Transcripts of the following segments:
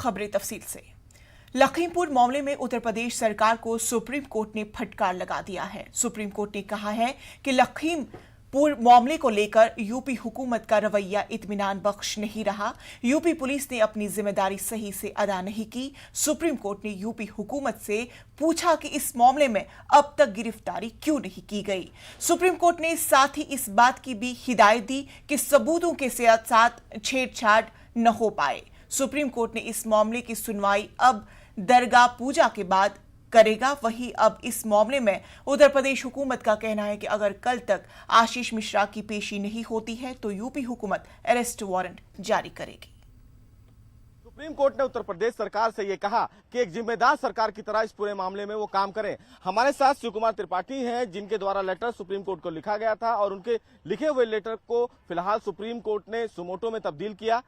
खबरें तफसील से। लखीमपुर मामले में उत्तर प्रदेश सरकार को सुप्रीम कोर्ट ने फटकार लगा दिया है। सुप्रीम कोर्ट ने कहा है कि लखीमपुर मामले को लेकर यूपी हुकूमत का रवैया इत्मीनान बख्श नहीं रहा। यूपी पुलिस ने अपनी जिम्मेदारी सही से अदा नहीं की। सुप्रीम कोर्ट ने यूपी हुकूमत से पूछा कि इस मामले में अब तक गिरफ्तारी क्यों नहीं की गई। सुप्रीम कोर्ट ने साथ ही इस बात की भी हिदायत दी कि सबूतों के साथ छेड़छाड़ न हो पाए। सुप्रीम कोर्ट ने इस मामले की सुनवाई अब दरगाह पूजा के बाद करेगा। वहीं अब इस मामले में उत्तर प्रदेश हुकूमत का कहना है कि अगर कल तक आशीष मिश्रा की पेशी नहीं होती है तो यूपी हुकूमत अरेस्ट वारंट जारी करेगी। सुप्रीम कोर्ट ने उत्तर प्रदेश सरकार से यह कहा कि एक जिम्मेदार सरकार की तरह इस पूरे मामले में वो काम करें। हमारे साथ शिव कुमार त्रिपाठी हैं, जिनके द्वारा लेटर सुप्रीम कोर्ट को लिखा गया था और उनके लिखे हुए लेटर को फिलहाल सुप्रीम कोर्ट ने सुमोटो में तब्दील किया।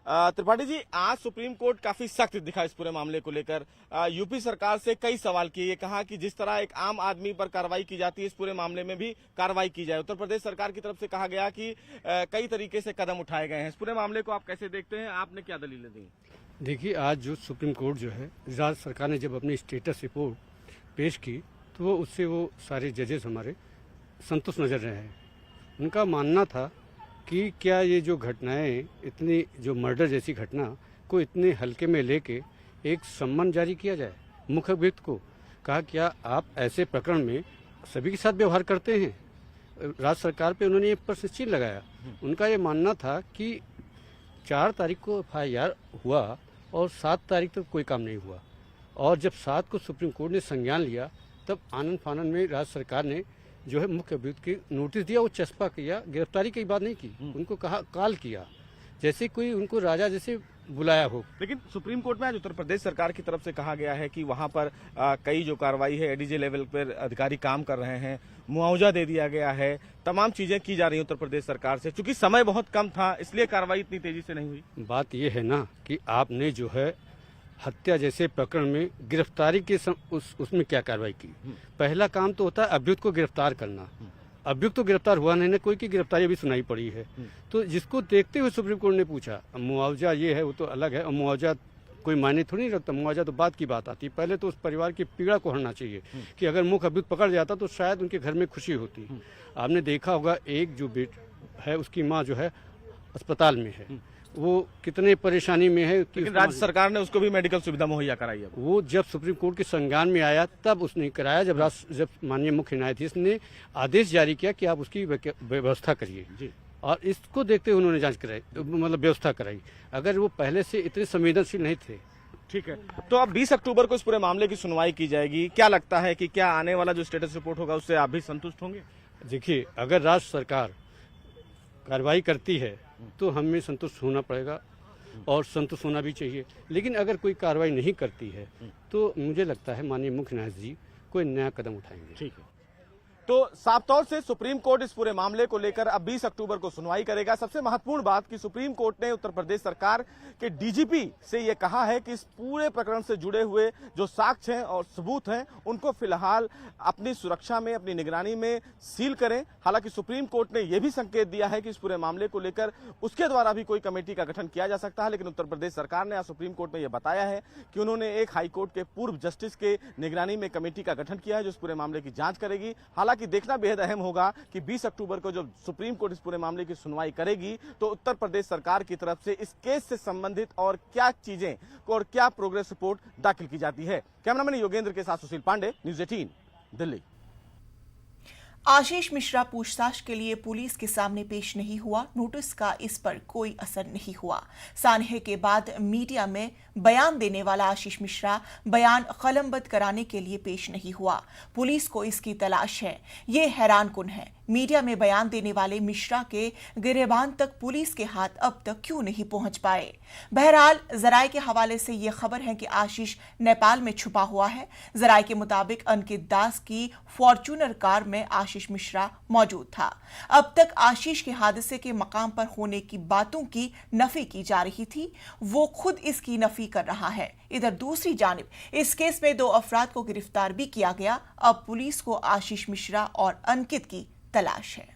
त्रिपाठी जी, आज सुप्रीम कोर्ट काफी सख्त दिखा इस पूरे मामले को लेकर। यूपी सरकार से कई सवाल किए, ये कहा कि जिस तरह एक आम आदमी पर कार्रवाई की जाती है इस पूरे मामले में भी कार्रवाई की जाए। उत्तर प्रदेश सरकार की तरफ से कहा गया कि कई तरीके से कदम उठाए गए हैं। इस पूरे मामले को आप कैसे देखते हैं? आपने क्या दलीलें दी? देखिए, आज जो सुप्रीम कोर्ट जो है, राज्य सरकार ने जब अपनी स्टेटस रिपोर्ट पेश की तो उससे वो सारे जजेस हमारे संतुष्ट नजर रहे हैं। उनका मानना था कि क्या ये जो घटनाएं, इतनी जो मर्डर जैसी घटना को इतने हल्के में लेके एक सम्मन जारी किया जाए। मुख्य अभियुक्त को कहा, क्या आप ऐसे प्रकरण में सभी के साथ व्यवहार करते हैं? राज्य सरकार पे उन्होंने ये प्रश्न चिन्ह लगाया। उनका ये मानना था कि 4 तारीख को FIR हुआ और 7 तारीख तक कोई काम नहीं हुआ, और जब 7 को सुप्रीम कोर्ट ने संज्ञान लिया तब आनंद फानन में राज्य सरकार ने जो है मुख्य अभियुक्त की नोटिस दिया, वो चस्पा किया, गिरफ्तारी की बात नहीं की। उनको कहा, कॉल किया, जैसे कोई उनको राजा जैसे बुलाया हो। लेकिन सुप्रीम कोर्ट में आज उत्तर प्रदेश सरकार की तरफ से कहा गया है कि वहां पर कई जो कार्रवाई है एडीजे लेवल पर अधिकारी काम कर रहे हैं, मुआवजा दे दिया गया है, तमाम चीजें की जा रही है उत्तर प्रदेश सरकार से। चूंकि समय बहुत कम था इसलिए कार्रवाई इतनी तेजी से नहीं हुई। बात यह है ना कि आपने जो है हत्या जैसे प्रकरण में गिरफ्तारी के उसमें क्या कार्रवाई की? पहला काम तो होता है अभियुक्त को गिरफ्तार करना। अभियुक्त तो गिरफ्तार हुआ नहीं, कोई की गिरफ्तारी अभी सुनाई पड़ी है। तो जिसको देखते हुए सुप्रीम कोर्ट ने पूछा, मुआवजा ये है वो तो अलग है, और मुआवजा कोई मायने थोड़ी नहीं रखता, मुआवजा तो बाद की बात आती है। पहले तो उस परिवार की पीड़ा को हटना चाहिए कि अगर मुख्य अभियुक्त पकड़ जाता तो शायद उनके घर में खुशी होती। आपने देखा होगा, एक जो बेट है उसकी माँ जो है अस्पताल में है, वो कितने परेशानी में है। लेकिन राज्य सरकार ने उसको भी मेडिकल सुविधा मुहैया कराई है। वो जब सुप्रीम कोर्ट के संज्ञान में आया तब उसने कराया, जब माननीय मुख्य न्यायाधीश ने आदेश जारी किया कि आप उसकी व्यवस्था करिए, और इसको देखते हुए उन्होंने जांच कराई, मतलब व्यवस्था कराई। अगर वो पहले से इतने संवेदनशील नहीं थे। ठीक है, तो अब 20 अक्टूबर को इस पूरे मामले की सुनवाई की जाएगी। क्या लगता है कि क्या आने वाला जो स्टेटस रिपोर्ट होगा उससे आप भी संतुष्ट होंगे? देखिए, अगर राज्य सरकार कार्रवाई करती है तो हमें संतुष्ट होना पड़ेगा और संतुष्ट होना भी चाहिए। लेकिन अगर कोई कार्रवाई नहीं करती है तो मुझे लगता है माननीय मुख्य न्यायाधीश जी कोई नया कदम उठाएंगे। ठीक है, तो साफ तौर से सुप्रीम कोर्ट इस पूरे मामले को लेकर अब 20 अक्टूबर को सुनवाई करेगा। सबसे महत्वपूर्ण बात कि सुप्रीम कोर्ट ने उत्तर प्रदेश सरकार के डीजीपी से यह कहा है कि इस पूरे प्रकरण से जुड़े हुए जो साक्ष्य हैं और सबूत हैं उनको फिलहाल अपनी सुरक्षा में, अपनी निगरानी में सील करें। हालांकि सुप्रीम कोर्ट ने यह भी संकेत दिया है कि इस पूरे मामले को लेकर उसके द्वारा भी कोई कमेटी का गठन किया जा सकता है। लेकिन उत्तर प्रदेश सरकार ने आज सुप्रीम कोर्ट में यह बताया है कि उन्होंने एक हाईकोर्ट के पूर्व जस्टिस के निगरानी में कमेटी का गठन किया है जो इस पूरे मामले की जांच करेगी। हालांकि देखना बेहद अहम होगा कि 20 अक्टूबर को जब सुप्रीम कोर्ट इस पूरे मामले की सुनवाई करेगी तो उत्तर प्रदेश सरकार की तरफ से इस केस से संबंधित और क्या चीजें और क्या प्रोग्रेस रिपोर्ट दाखिल की जाती है। कैमरामैन योगेंद्र के साथ सुशील पांडे, न्यूज़ 18 दिल्ली। आशीष मिश्रा पूछताछ के लिए पुलिस के सामने पेश नहीं हुआ। नोटिस का इस पर कोई असर नहीं हुआ। सानहे के बाद मीडिया में बयान देने वाला आशीष मिश्रा बयान कलमबंद कराने के लिए पेश नहीं हुआ। पुलिस को इसकी तलाश है। ये हैरानकुन है। मीडिया में बयान देने वाले मिश्रा के गिरेबान तक पुलिस के हाथ अब तक क्यों नहीं पहुंच पाए। बहरहाल जराये के हवाले से यह खबर है कि आशीष नेपाल में छुपा हुआ है। जराये के मुताबिक अंकित दास की फॉर्च्यूनर कार में आशीष मिश्रा मौजूद था। अब तक आशीष के हादसे के मकाम पर होने की बातों की नफी की जा रही थी, वो खुद इसकी नफी कर रहा है। इधर दूसरी जानिब इस केस में 2 अफराद को गिरफ्तार भी किया गया। अब पुलिस को आशीष मिश्रा और अंकित की तलाश है।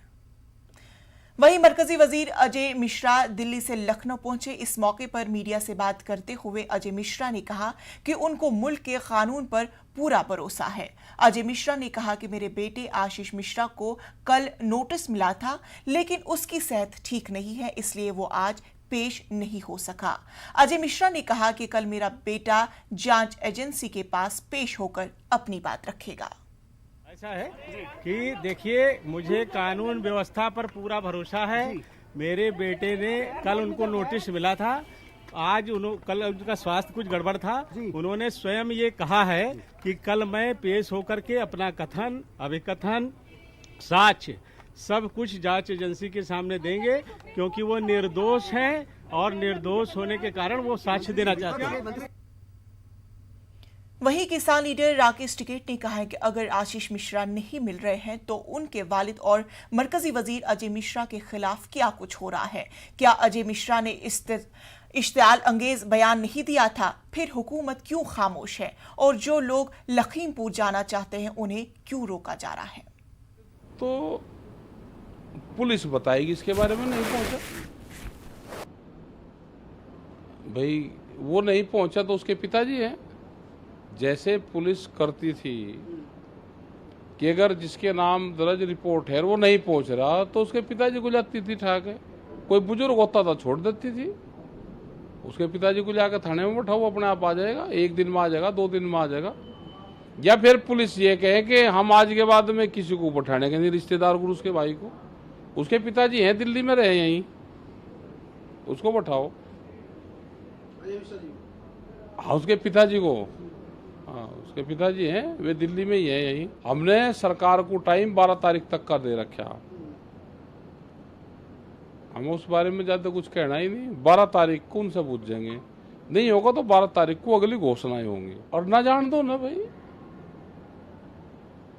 वहीं मरकजी वजीर अजय मिश्रा दिल्ली से लखनऊ पहुंचे। इस मौके पर मीडिया से बात करते हुए अजय मिश्रा ने कहा कि उनको मुल्क के कानून पर पूरा भरोसा है। अजय मिश्रा ने कहा कि मेरे बेटे आशीष मिश्रा को कल नोटिस मिला था, लेकिन उसकी सेहत ठीक नहीं है, इसलिए वो आज पेश नहीं हो सका। अजय मिश्रा ने कहा कि कल मेरा बेटा जांच एजेंसी के पास पेश होकर अपनी बात रखेगा। ऐसा है कि देखिए, मुझे कानून व्यवस्था पर पूरा भरोसा है। मेरे बेटे ने कल उनको नोटिस मिला था, आज कल उनका स्वास्थ्य कुछ गड़बड़ था। उन्होंने स्वयं ये कहा है कि कल मैं पेश होकर के अपना कथन, अभिकथन, साक्ष्य सब कुछ जांच एजेंसी के सामने देंगे, क्योंकि वो निर्दोष हैं और निर्दोष होने के कारण वो साक्ष्य देना चाहते हैं। वहीं किसान लीडर राकेश टिकैत ने कहा है कि अगर आशीष मिश्रा नहीं मिल रहे हैं तो उनके वालिद और मरकजी वजीर अजय मिश्रा के खिलाफ क्या कुछ हो रहा है। क्या अजय मिश्रा ने इश्तियाल अंगेज बयान नहीं दिया था? फिर हुकूमत क्यों खामोश है? और जो लोग लखीमपुर जाना चाहते हैं उन्हें क्यों रोका जा रहा है? तो पुलिस बताएगी, इसके बारे में नहीं पहुंचा भाई, वो नहीं पहुंचा तो उसके पिताजी हैं। जैसे पुलिस करती थी कि अगर जिसके नाम दर्ज रिपोर्ट है वो नहीं पहुंच रहा तो उसके पिताजी को जाती थी ठाके। कोई बुजुर्ग होता था छोड़ देती थी, उसके पिताजी को जाकर थाने में बैठाओ, अपने आप आ जाएगा, 1 दिन में आ जाएगा, 2 दिन में आ जाएगा। या फिर पुलिस ये कहे कि हम आज के बाद में किसी को बैठाने के नहीं, रिश्तेदार को, उसके भाई को, उसके पिताजी हैं दिल्ली में रहे यहीं, उसको बैठाओ। हाँ, उसके पिताजी को, हाँ उसके पिताजी हैं, वे दिल्ली में ही है यहीं। हमने सरकार को टाइम 12 तारीख तक का दे रखा, हम उस बारे में ज्यादा कुछ कहना ही नहीं। 12 तारीख को उनसे पूछ जाएंगे, नहीं होगा तो 12 तारीख को अगली घोषणाएं होंगी। और ना जान दो ना भाई,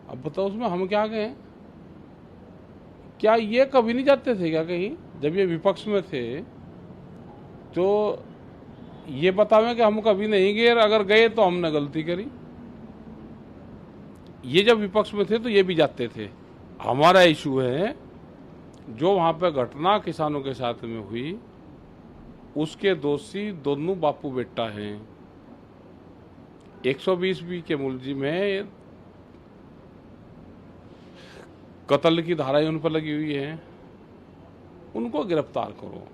अब बताओ उसमें हम क्या कहें? क्या ये कभी नहीं जाते थे क्या कहीं? जब ये विपक्ष में थे तो ये बतावें कि हम कभी नहीं गए, अगर गए तो हमने गलती करी। ये जब विपक्ष में थे तो ये भी जाते थे। हमारा इशू है जो वहां पे घटना किसानों के साथ में हुई, उसके दोषी दोनों बापू बेटा हैं। 120B के मुलजिम है, कत्ल की धाराएं उन पर लगी हुई है, उनको गिरफ्तार करो।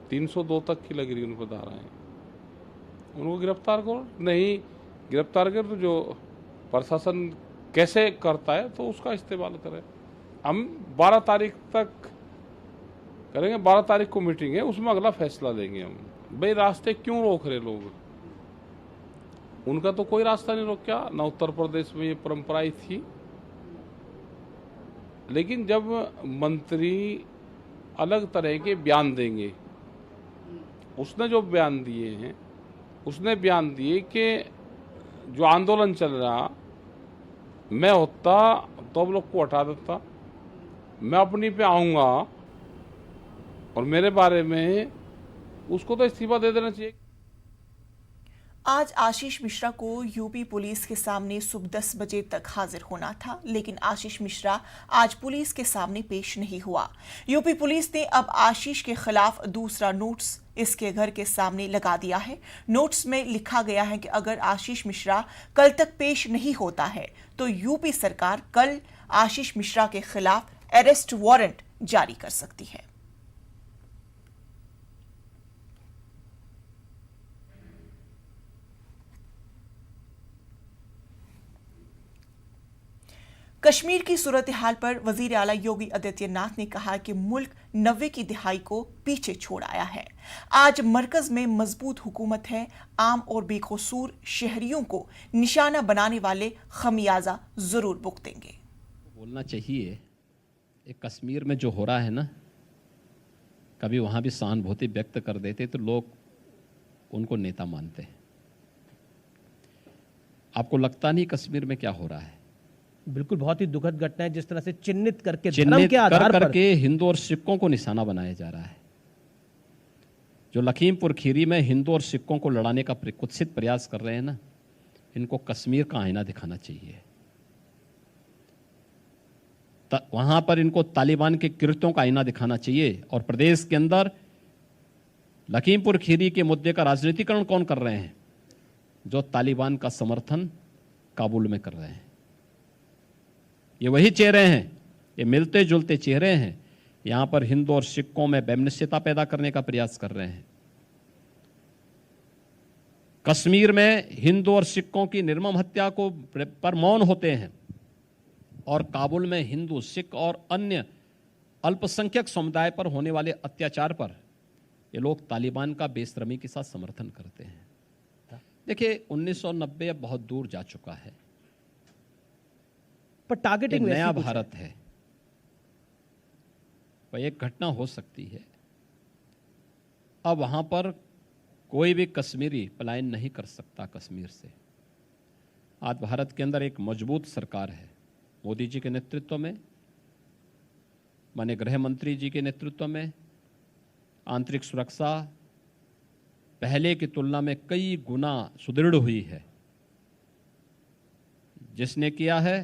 302 तक की लग रही उन पर धाराएं, उनको गिरफ्तार करो। नहीं गिरफ्तार कर तो जो प्रशासन कैसे करता है तो उसका इस्तेमाल करें। हम 12 तारीख तक करेंगे, 12 तारीख को मीटिंग है, उसमें अगला फैसला लेंगे हम। भाई रास्ते क्यों रोक रहे लोग? उनका तो कोई रास्ता नहीं रोका ना। उत्तर प्रदेश में ये परंपराएं थी, लेकिन जब मंत्री अलग तरह के बयान देंगे, उसने जो बयान दिए हैं, उसने बयान दिए कि जो आंदोलन चल रहा, मैं होता तो अब लोग को हटा देता, मैं अपनी पे आऊंगा और मेरे बारे में उसको तो इस्तीफा दे देना चाहिए। आज आशीष मिश्रा को यूपी पुलिस के सामने सुबह 10 बजे तक हाजिर होना था, लेकिन आशीष मिश्रा आज पुलिस के सामने पेश नहीं हुआ। यूपी पुलिस ने अब आशीष के खिलाफ दूसरा नोटिस इसके घर के सामने लगा दिया है। नोटिस में लिखा गया है कि अगर आशीष मिश्रा कल तक पेश नहीं होता है तो यूपी सरकार कल आशीष मिश्रा के खिलाफ अरेस्ट वारंट जारी कर सकती है। कश्मीर की सूरत हाल पर वजीर आला योगी आदित्यनाथ ने कहा कि मुल्क 90 की दिहाई को पीछे छोड़ आया है। आज मरकज में मजबूत हुकूमत है, आम और बेकसूर शहरियों को निशाना बनाने वाले खमियाजा जरूर भुगतेंगे। बोलना चाहिए, एक कश्मीर में जो हो रहा है ना, कभी वहां भी सहानुभूति व्यक्त कर देते तो लोग उनको नेता मानते हैं। आपको लगता नहीं कश्मीर में क्या हो रहा है? बिल्कुल, बहुत ही दुखद घटना है। जिस तरह से चिन्हित करके धर्म के आधार पर करके हिंदू और सिखों को निशाना बनाया जा रहा है। जो लखीमपुर खीरी में हिंदू और सिखों को लड़ाने का कुत्सित प्रयास कर रहे हैं ना, इनको कश्मीर का आईना दिखाना चाहिए। वहां पर इनको तालिबान के कृत्यों का आईना दिखाना चाहिए। और प्रदेश के अंदर लखीमपुर खीरी के मुद्दे का राजनीतिकरण कौन कर रहे हैं? जो तालिबान का समर्थन काबुल में कर रहे हैं। ये वही चेहरे हैं, ये मिलते जुलते चेहरे हैं, यहां पर हिंदू और सिखों में वैमनस्यता पैदा करने का प्रयास कर रहे हैं। कश्मीर में हिंदू और सिखों की निर्मम हत्या को पर मौन होते हैं और काबुल में हिंदू, सिख और अन्य अल्पसंख्यक समुदाय पर होने वाले अत्याचार पर ये लोग तालिबान का बेशर्मी के साथ समर्थन करते हैं। देखिए 1990 अब बहुत दूर जा चुका है, पर टारगेटिंग एक नया भारत है। वह एक घटना हो सकती है, अब वहां पर कोई भी कश्मीरी पलायन नहीं कर सकता कश्मीर से। आज भारत के अंदर एक मजबूत सरकार है, मोदी जी के नेतृत्व में, माननीय गृह मंत्री जी के नेतृत्व में। आंतरिक सुरक्षा पहले की तुलना में कई गुना सुदृढ़ हुई है। जिसने किया है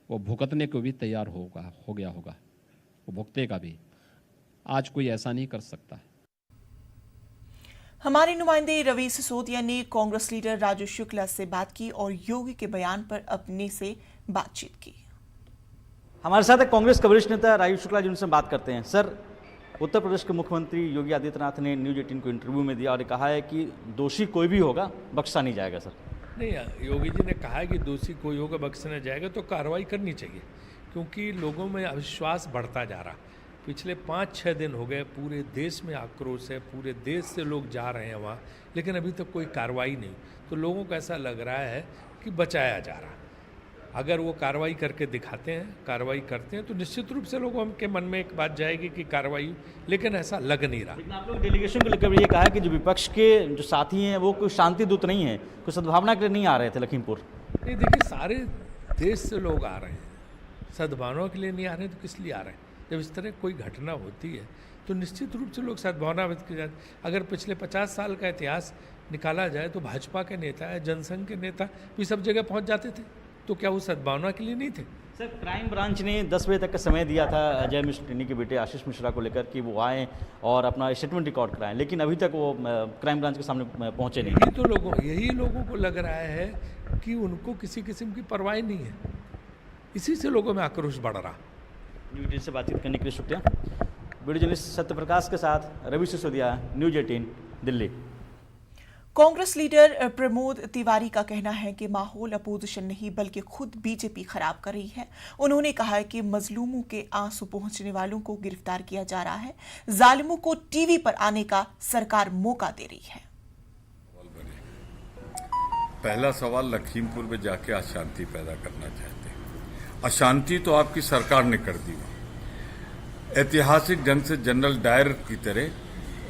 वो भुगतने को भी तैयार हो गया होगा, वो भुगतेगा भी। आज कोई ऐसा नहीं कर सकता। हमारे नुमाइंदे रवि सिसोदिया ने कांग्रेस लीडर राजू शुक्ला से बात की और योगी के बयान पर अपने से बातचीत की। हमारे साथ है कांग्रेस के वरिष्ठ नेता राजू शुक्ला जी, उनसे बात करते हैं। सर, उत्तर प्रदेश के मुख्यमंत्री योगी आदित्यनाथ ने न्यूज 18 को इंटरव्यू में दिया और कहा है कि दोषी कोई भी होगा बख्शा नहीं जाएगा। सर, नहीं, योगी जी ने कहा है कि दोषी कोई होगा बख्शा नहीं जाएगा, तो कार्रवाई करनी चाहिए, क्योंकि लोगों में अविश्वास बढ़ता जा रहा। पिछले 5-6 दिन हो गए, पूरे देश में आक्रोश है, पूरे देश से लोग जा रहे हैं वहाँ, लेकिन अभी तक कोई कार्रवाई नहीं। तो लोगों को ऐसा लग रहा है कि बचाया जा रहा। अगर वो कार्रवाई करके दिखाते हैं, कार्रवाई करते हैं, तो निश्चित रूप से लोगों के मन में एक बात जाएगी कि कार्रवाई, लेकिन ऐसा लग नहीं रहा। लेकिन आप लोग डेलीगेशन को लेकर ये कहा है कि जो विपक्ष के जो साथी हैं वो कोई शांति दूत नहीं है, कोई सद्भावना के लिए नहीं आ रहे थे लखीमपुर। नहीं, देखिए, सारे देश से लोग आ रहे हैं, सद्भावना के लिए नहीं आ रहे हैं तो किस लिए आ रहे हैं? जब इस तरह कोई घटना होती है तो निश्चित रूप से लोग सद्भावना व्यक्त की जाती। अगर पिछले 50 साल का इतिहास निकाला जाए तो भाजपा के नेता या जनसंघ के नेता भी सब जगह पहुंच जाते थे, तो क्या वो सद्भावना के लिए नहीं थे? सर, क्राइम ब्रांच ने 10 बजे तक का समय दिया था अजय मिश्रा के बेटे आशीष मिश्रा को लेकर कि वो आएँ और अपना स्टेटमेंट रिकॉर्ड कराएं, लेकिन अभी तक वो क्राइम ब्रांच के सामने पहुंचे नहीं। यही लोगों को लग रहा है कि उनको किसी किस्म की परवाह नहीं है, इसी से लोगों में आक्रोश बढ़ रहा। न्यूज से बातचीत करने के लिए शुक्रिया। वीडियो जर्नलिस्ट सत्यप्रकाश के साथ रवि सिसोदिया, न्यूज 18 दिल्ली। कांग्रेस लीडर प्रमोद तिवारी का कहना है कि माहौल अपोजिशन नहीं बल्कि खुद बीजेपी खराब कर रही है। उन्होंने कहा है कि मजलूमों के आंसू पहुंचने वालों को गिरफ्तार किया जा रहा है, जालिमों को टीवी पर आने का सरकार मौका दे रही है। पहला सवाल, लखीमपुर में जाके अशांति पैदा करना चाहते हैं। अशांति तो आपकी सरकार ने कर दी। ऐतिहासिक ढंग से जनरल डायर की तरह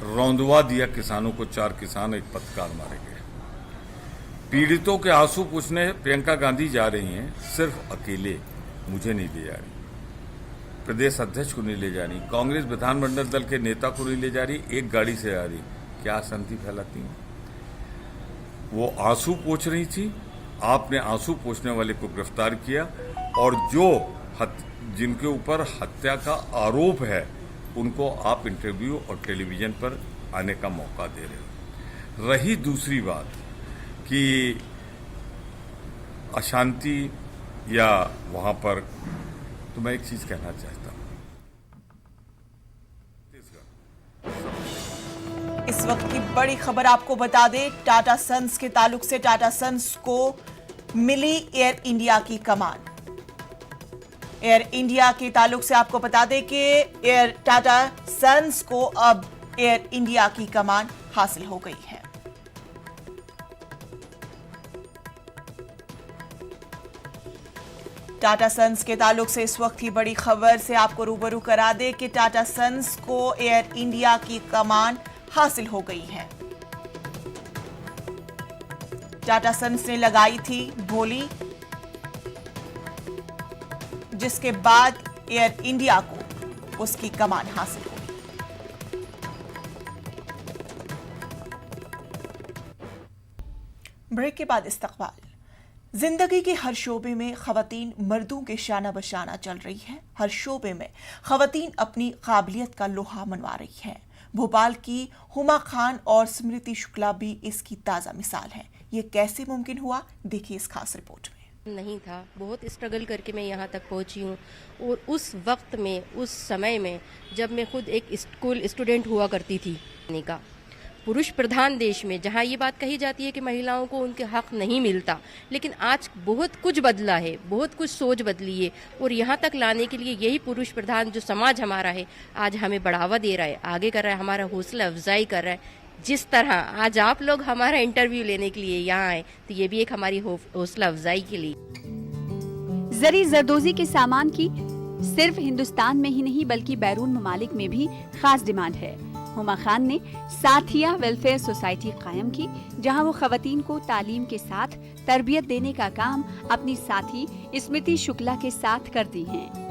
रौंदवा दिया किसानों को। 4 किसान एक पत्रकार मारे गए। पीड़ितों के आंसू पूछने प्रियंका गांधी जा रही हैं, सिर्फ अकेले, मुझे नहीं ले जा रही, प्रदेश अध्यक्ष को नहीं ले जा रही, कांग्रेस विधानमंडल दल के नेता को नहीं ले जा रही, एक गाड़ी से आ रही। क्या अशांति फैलाती हैं? वो आंसू पोंछ रही थी, आपने आंसू पोंछने वाले को गिरफ्तार किया और जिनके ऊपर हत्या का आरोप है उनको आप इंटरव्यू और टेलीविजन पर आने का मौका दे रहे हो। रही दूसरी बात कि अशांति या वहां पर, तो मैं एक चीज कहना चाहता हूं। इस वक्त की बड़ी खबर आपको बता दें, टाटा सन्स के ताल्लुक से टाटा सन्स को मिली एयर इंडिया की कमान। एयर इंडिया के ताल्लुक से आपको बता दें कि टाटा सन्स को अब एयर इंडिया की कमान हासिल हो गई है। टाटा सन्स के ताल्लुक से इस वक्त की बड़ी खबर से आपको रूबरू करा दे कि टाटा सन्स को एयर इंडिया की कमान हासिल हो गई है। टाटा सन्स ने लगाई थी बोली, जिसके बाद एयर इंडिया को उसकी कमान हासिल हुई। ब्रेक के बाद इस्तकबाल। जिंदगी के हर शोबे में खवातीन मर्दों के शाना बशाना चल रही है। हर शोबे में खवातीन अपनी काबिलियत का लोहा मनवा रही है। भोपाल की हुमा खान और स्मृति शुक्ला भी इसकी ताज़ा मिसाल है। ये कैसे मुमकिन हुआ, देखिए इस खास रिपोर्ट में। नहीं था, बहुत स्ट्रगल करके मैं यहाँ तक पहुँची हूँ। और उस वक्त में, उस समय में जब मैं खुद एक स्कूल स्टूडेंट हुआ करती थी, का पुरुष प्रधान देश में जहाँ ये बात कही जाती है कि महिलाओं को उनके हक नहीं मिलता, लेकिन आज बहुत कुछ बदला है, बहुत कुछ सोच बदली है। और यहाँ तक लाने के लिए यही पुरुष प्रधान जो समाज हमारा है आज हमें बढ़ावा दे रहा है, आगे कर रहा है, हमारा हौसला अफजाई कर रहा है। जिस तरह आज आप लोग हमारा इंटरव्यू लेने के लिए यहाँ आए, तो ये भी एक हमारी हौसला अफजाई के लिए। जरी जरदोजी के सामान की सिर्फ हिंदुस्तान में ही नहीं बल्कि बैरून ममालिक में भी खास डिमांड है। हुमा खान ने साथिया वेलफेयर सोसाइटी कायम की, जहां वो खवातीन को तालीम के साथ तरबियत देने का काम अपनी साथी स्मृति शुक्ला के साथ करती हैं।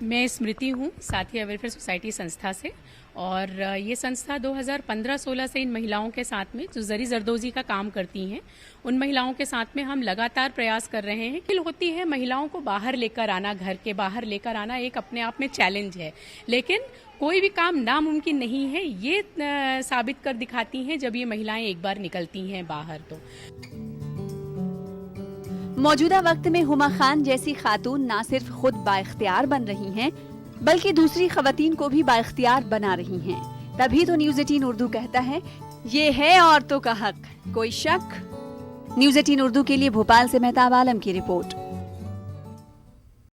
मैं स्मृति हूँ, साथिया वेलफेयर सोसाइटी संस्था से, और ये संस्था 2015-16 से इन महिलाओं के साथ में जो जरी जरदोजी का काम करती हैं, उन महिलाओं के साथ में हम लगातार प्रयास कर रहे हैं। मुश्किल होती है महिलाओं को बाहर लेकर आना, घर के बाहर लेकर आना एक अपने आप में चैलेंज है, लेकिन कोई भी काम नामुमकिन नहीं है, ये साबित कर दिखाती हैं जब ये महिलाएं एक बार निकलती हैं बाहर। तो मौजूदा वक्त में हुमा खान जैसी खातून न सिर्फ खुद बाइख्तियार बन रही हैं, बल्कि दूसरी खवातीन को भी बाइख्तियार बना रही हैं। तभी तो न्यूज़ 18 उर्दू कहता है, ये है औरतों का हक, कोई शक? न्यूज़ 18 उर्दू के लिए भोपाल से मेहताब आलम की रिपोर्ट।